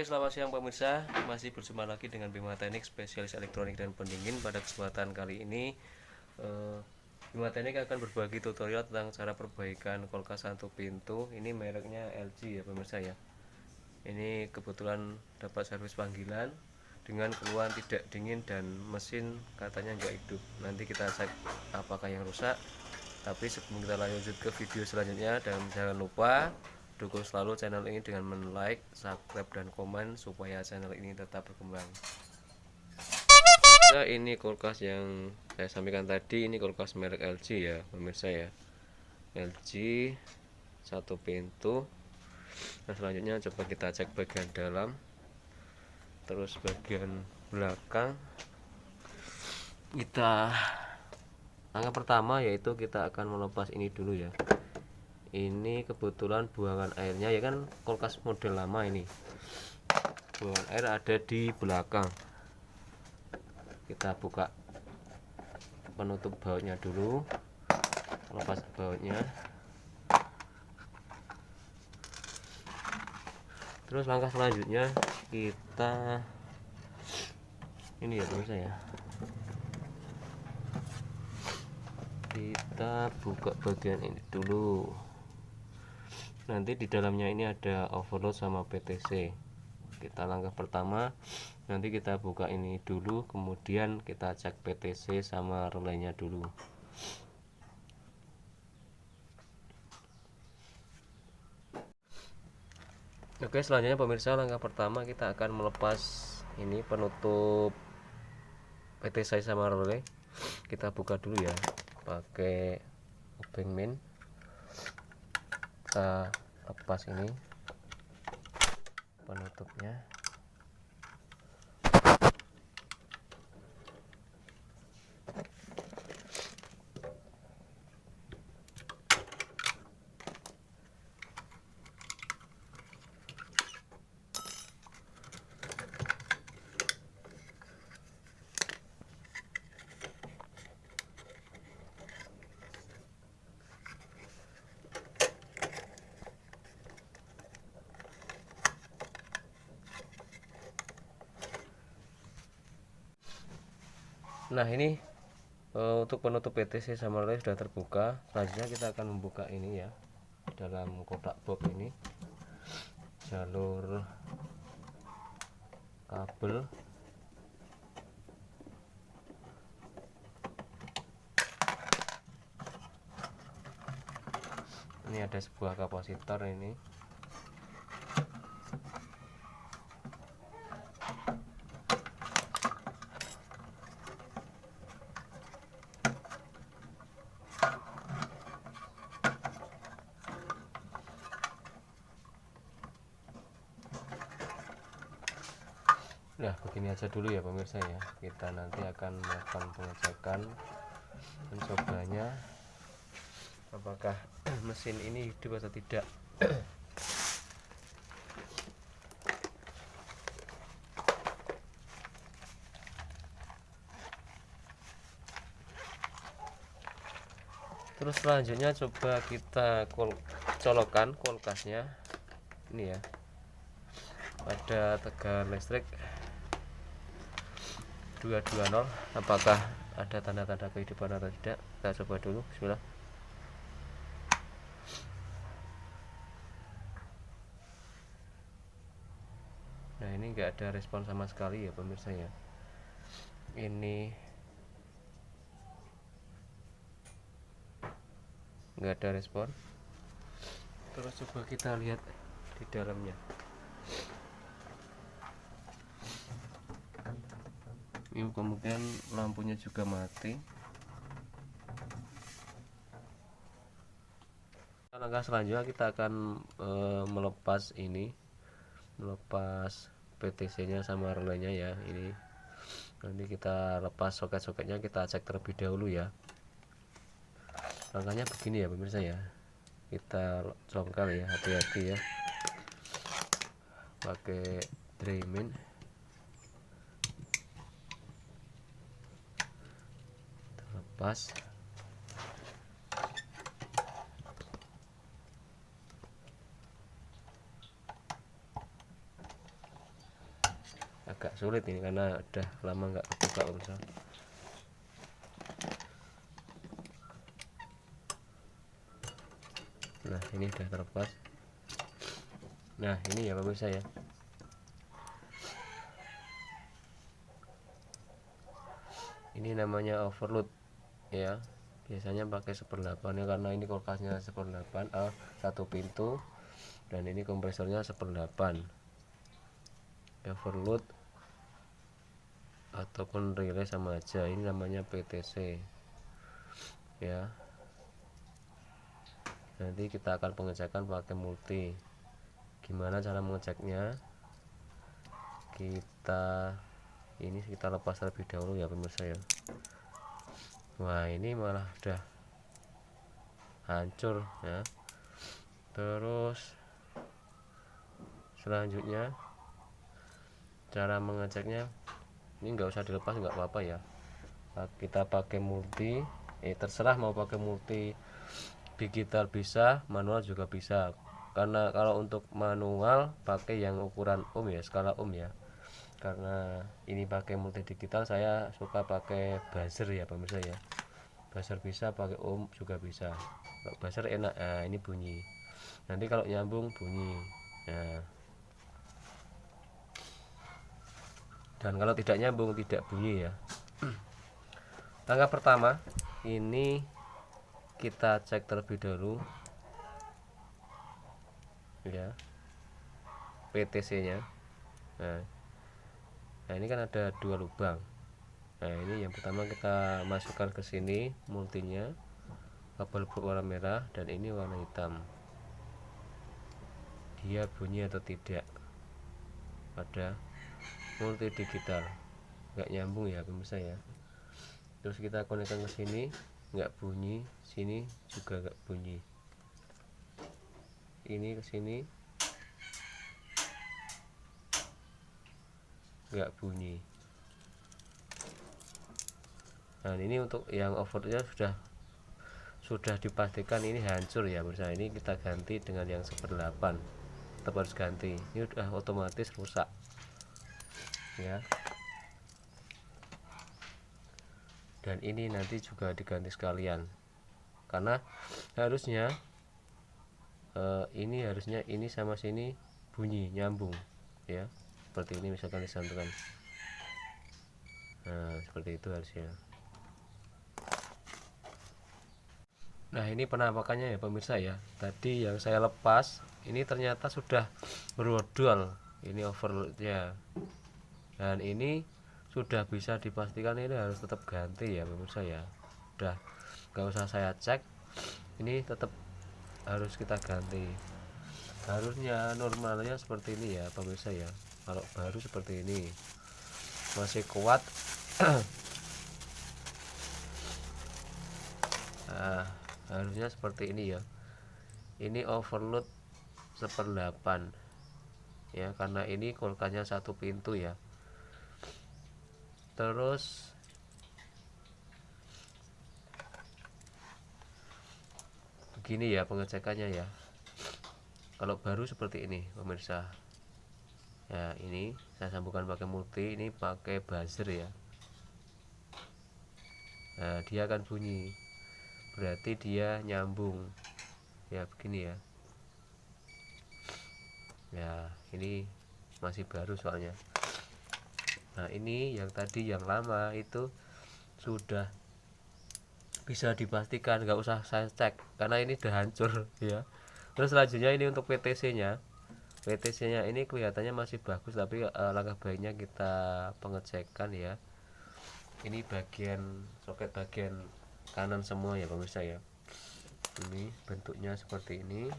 Selamat siang pemirsa, masih bersama lagi dengan Bima Teknik, spesialis elektronik dan pendingin. Pada kesempatan kali ini Bima Teknik akan berbagi tutorial tentang cara perbaikan kulkas satu pintu. Ini mereknya LG ya pemirsa ya. Ini kebetulan dapat servis panggilan dengan keluhan tidak dingin dan mesin katanya nggak hidup. Nanti kita cek apakah yang rusak. Tapi sebelum kita lanjut ke video selanjutnya, dan jangan lupa dukung selalu channel ini dengan like, subscribe, dan komen supaya channel ini tetap berkembang. Nah, ini kulkas yang saya sampaikan tadi, ini kulkas merek LG ya pemirsa ya. LG satu pintu. Nah, selanjutnya coba kita cek bagian dalam, terus bagian belakang. Langkah pertama yaitu kita akan melepas ini dulu ya. Ini kebetulan buangan airnya ya, kan kulkas model lama ini, buangan air ada di belakang. Kita buka penutup bautnya dulu, lepas bautnya. Terus langkah selanjutnya kita ini ya pemirsa ya, kita buka bagian ini dulu. Nanti di dalamnya ini ada overload sama PTC. Kita langkah pertama, nanti kita buka ini dulu, kemudian kita cek PTC sama relaynya dulu. Oke, selanjutnya pemirsa, langkah pertama kita akan melepas ini penutup PTC sama relay. Kita buka dulu ya pakai obeng min. Kita lepas ini penutupnya. Nah, ini untuk penutup PTC sama relay sudah terbuka. Selanjutnya kita akan membuka ini ya, dalam kotak box ini jalur kabel. Ini ada sebuah kapasitor ini. Nah, begini aja dulu ya pemirsa ya. Kita nanti akan melakukan pengecekan mencobanya apakah mesin ini hidup atau tidak. Terus selanjutnya coba kita colokkan kulkasnya ini ya, pada tegangan listrik 220, apakah ada tanda-tanda kehidupan atau tidak. Kita coba dulu, bismillah. Nah, ini enggak ada respon sama sekali ya pemirsa ya. Ini enggak ada respon. Terus coba kita lihat di dalamnya. Ini kemungkinan lampunya juga mati. Langkah selanjutnya kita akan melepas PTC nya sama relaynya ya. Ini nanti kita lepas soket-soketnya, kita cek terlebih dahulu ya. Langkahnya begini ya pemirsa ya, kita congkel ya, hati-hati ya, pakai Dremel. Lepas sulit ini karena udah lama nggak kebuka pemirsa. Nah ini udah terlepas. Nah ini ya pemirsa ya, ini namanya overload ya, biasanya pakai 1/8 ya, karena ini kulkasnya 1/8 satu pintu, dan ini kompresornya 1/8. Overload ataupun relay sama aja, ini namanya PTC ya. Nanti kita akan pengecekan pakai multi. Gimana cara mengeceknya? Kita lepas terlebih dahulu ya pemirsa ya. Wah ini malah udah hancur ya. Terus selanjutnya cara mengeceknya, ini nggak usah dilepas, nggak apa-apa ya. Kita pakai multi, terserah mau pakai multi digital bisa, manual juga bisa. Karena kalau untuk manual pakai yang ukuran ohm ya, skala ohm ya. Karena ini pakai multi digital, saya suka pakai buzzer ya pemirsa ya. Buzzer bisa, pakai ohm juga bisa. Kalau buzzer enak, nah, ini bunyi. Nanti kalau nyambung bunyi. Nah, dan kalau tidak nyambung tidak bunyi ya. Langkah pertama ini kita cek terlebih dahulu ya PTC nya. Nah ini kan ada 2 lubang. Nah ini yang pertama kita masukkan ke sini multinya, kabel berwarna merah, dan ini warna hitam. Dia bunyi atau tidak pada multi digital, nggak nyambung ya pemirsa ya. Terus kita konekkan ke sini, nggak bunyi, sini juga nggak bunyi, ini ke sini nggak bunyi. Nah ini untuk yang overnya sudah dipastikan ini hancur ya pemirsa. Ini kita ganti dengan yang 1/8, tetap harus ganti, ini udah otomatis rusak ya. Dan ini nanti juga diganti sekalian, karena harusnya ini sama sini bunyi nyambung ya, seperti ini misalkan disambungkan. Nah seperti itu harusnya. Nah ini penampakannya ya pemirsa ya. Tadi yang saya lepas ini ternyata sudah berodol, ini overloadnya, dan ini sudah bisa dipastikan ini harus tetap ganti ya pemirsa ya. Udah nggak usah saya cek, ini tetap harus kita ganti. Harusnya normalnya seperti ini ya pemirsa ya. Kalau baru seperti ini masih kuat. Nah, harusnya seperti ini ya. Ini overload 1/8 ya, karena ini kulkasnya satu pintu ya. Terus begini ya pengecekannya ya. Kalau baru seperti ini pemirsa ya, ini saya sambungkan pakai multi, ini pakai buzzer ya. Nah dia akan bunyi, berarti dia nyambung ya, begini ya. Ya ini masih baru soalnya. Nah ini yang tadi yang lama itu sudah bisa dipastikan, nggak usah saya cek karena ini udah hancur ya. Terus selanjutnya ini untuk PTC nya. PTC nya ini kelihatannya masih bagus, tapi langkah baiknya kita pengecekan ya. Ini bagian soket bagian kanan semua ya pemirsa ya. Ini bentuknya seperti ini.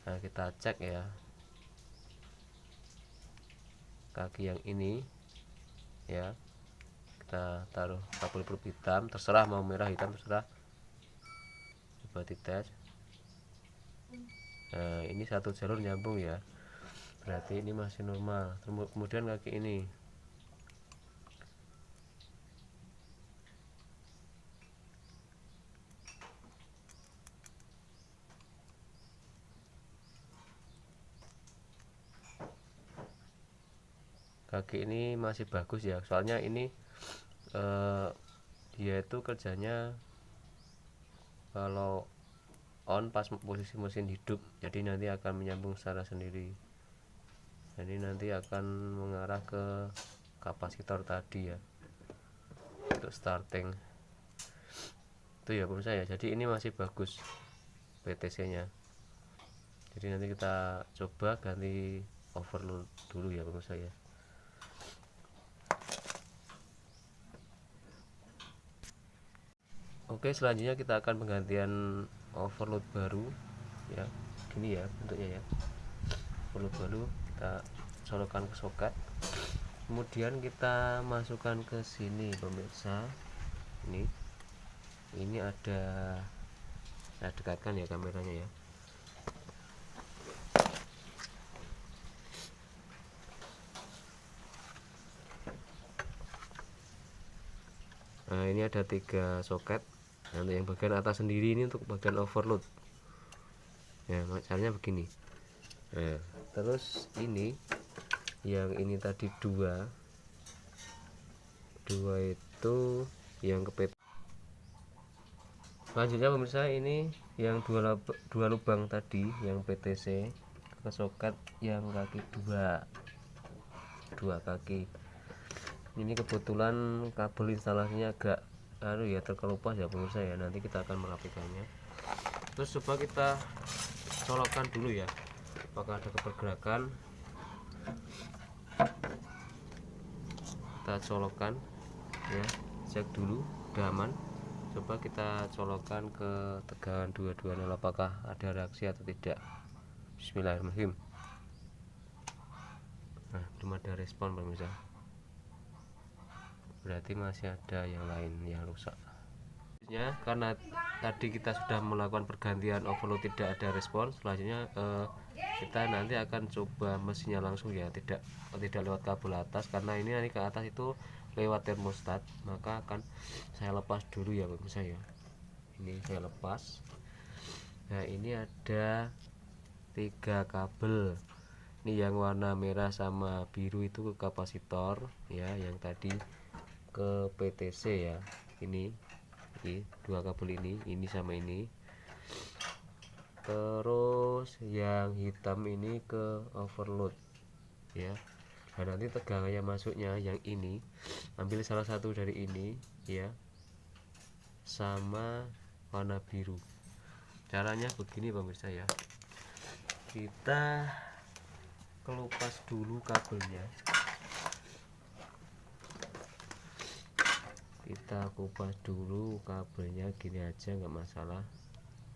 Nah kita cek ya, kaki yang ini ya, kita taruh kabel peluk hitam, terserah mau merah hitam terserah, coba dites. Nah ini satu jalur nyambung ya, berarti ini masih normal. Kemudian kaki ini kaki ini masih bagus ya, soalnya ini dia itu kerjanya kalau on pas posisi mesin hidup, jadi nanti akan menyambung secara sendiri. Jadi nanti akan mengarah ke kapasitor tadi ya, untuk starting itu ya pemirsa ya. Jadi ini masih bagus PTC nya. Jadi nanti kita coba ganti overload dulu ya pemirsa ya. Oke, selanjutnya kita akan penggantian overload baru ya, gini ya bentuknya ya. Overload baru kita colokkan ke soket, kemudian kita masukkan ke sini pemirsa. Ini ada, saya dekatkan ya kameranya ya. Nah, ini ada 3 soket. Untuk yang bagian atas sendiri ini untuk bagian overload ya, caranya begini. Nah, terus ini yang ini tadi dua itu yang ke PT. Selanjutnya pemirsa, ini yang dua lubang tadi yang PTC ke soket yang kaki dua kaki. Ini kebetulan kabel instalasinya agak ya terkelupas ya pemirsa ya, nanti kita akan merapikannya. Terus coba kita colokkan dulu ya, apakah ada pergerakan. Kita colokkan ya, cek dulu udah aman. Coba kita colokkan ke tegangan 220, apakah ada reaksi atau tidak. Bismillahirrahmanirrahim. Nah, belum ada respon pemirsa, berarti masih ada yang lain yang rusak ya. Karena tadi kita sudah melakukan pergantian overload tidak ada respon, selanjutnya kita nanti akan coba mesinnya langsung ya, tidak lewat kabel atas, karena ini nanti ke atas itu lewat termostat, maka akan saya lepas dulu ya pemirsa ya. Ini saya lepas. Nah, ini ada 3 kabel. Ini yang warna merah sama biru itu ke kapasitor ya, yang tadi ke PTC ya. Ini 2 kabel ini sama ini. Terus yang hitam ini ke overload ya. Nah, nanti tegangannya masuknya yang ini, ambil salah satu dari ini ya, sama warna biru. Caranya begini pemirsa ya, kita kelupas dulu kabelnya, kita kupas dulu kabelnya gini aja nggak masalah,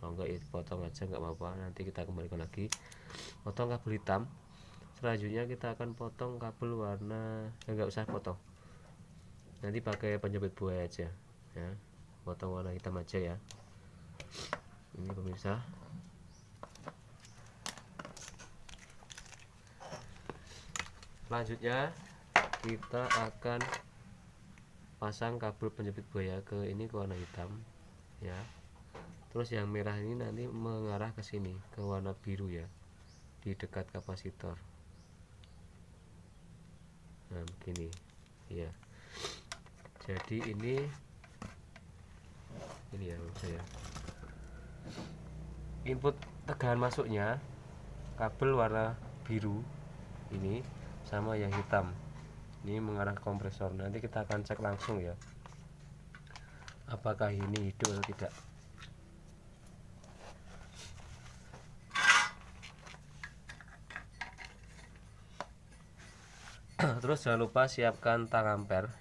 kalau enggak ya dipotong aja nggak apa-apa. Nanti kita kembalikan lagi, potong kabel hitam. Selanjutnya kita akan potong kabel warna nggak usah potong, nanti pakai penjepit buaya aja ya, potong warna hitam aja ya. Ini pemirsa, selanjutnya kita akan pasang kabel penjepit buaya ke ini, ke warna hitam ya. Terus yang merah ini nanti mengarah ke sini ke warna biru ya, di dekat kapasitor. Nah, begini ya. Jadi ini ya saya input tegangan masuknya kabel warna biru ini sama yang hitam ini mengarah ke kompresor. Nanti kita akan cek langsung ya, apakah ini hidup atau tidak. Terus jangan lupa siapkan tang ampere,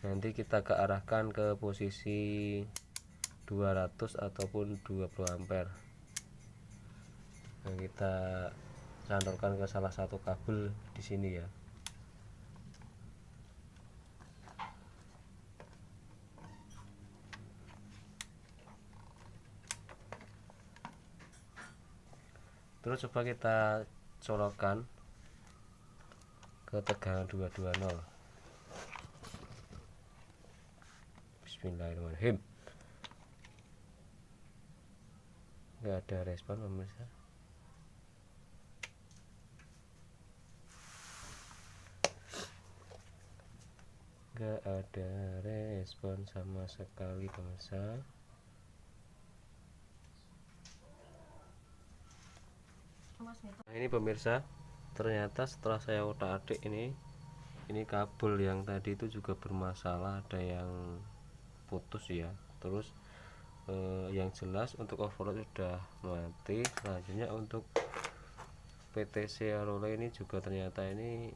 nanti kita kearahkan ke posisi 200 ataupun 20 ampere. Nah, kita cantorkan ke salah satu kabel di sini ya. Terus coba kita colokkan ke tegangan 220. Bismillahirrahmanirrahim. Nggak ada respon pemirsa. nggak ada respon sama sekali pemirsa. Nah ini pemirsa, ternyata setelah saya otak-atik ini kabel yang tadi itu juga bermasalah, ada yang putus ya. Terus yang jelas untuk overload sudah mati. Selanjutnya untuk PTC relay ini juga ternyata ini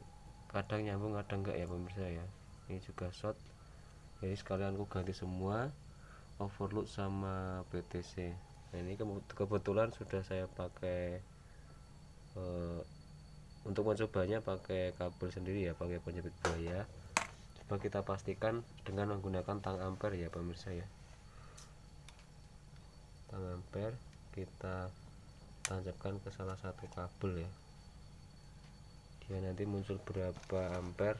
kadang nyambung kadang enggak ya pemirsa ya. Ini juga short, jadi sekalian aku ganti semua overload sama PTC. Nah ini kebetulan sudah saya pakai untuk mencobanya pakai kabel sendiri ya, pakai penjepit buaya. Coba kita pastikan dengan menggunakan tang ampere ya pemirsa ya. Tang ampere kita tancapkan ke salah satu kabel ya, dia nanti muncul berapa ampere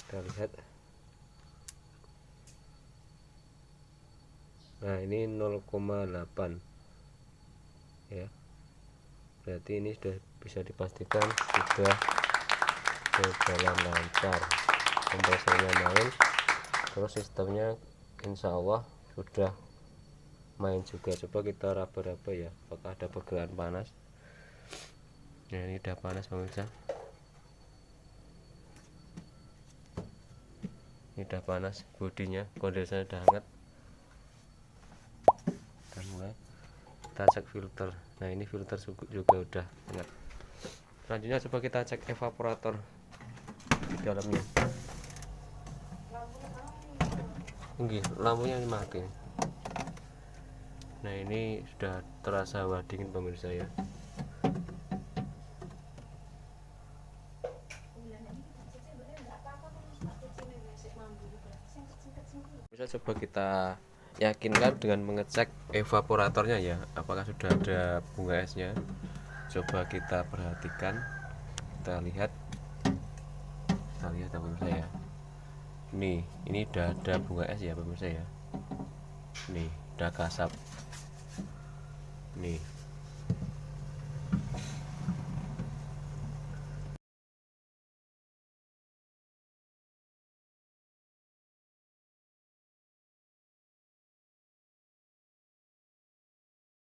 kita lihat. Nah ini 0,8 ya, berarti ini sudah bisa dipastikan sudah berjalan lancar, kompresornya main, terus sistemnya insya Allah sudah main juga. Coba kita raba-raba ya, apakah ada pergerakan panas. Nah ini udah panas pemirsa, ini udah panas, bodinya kondensernya udah hangat. Dan mulai kita cek filter. Nah ini filter juga udah hangat. Selanjutnya coba kita cek evaporator di dalamnya. Enggak, lampunya ini mati. Nah ini sudah terasa dingin pemirsa ya. Bisa coba kita yakinkan dengan mengecek evaporatornya ya, apakah sudah ada bunga esnya. Coba kita perhatikan, kita lihat ya pemirsa ya. Ini udah ada bunga es ya pemirsa ya. Nih udah kasap nih.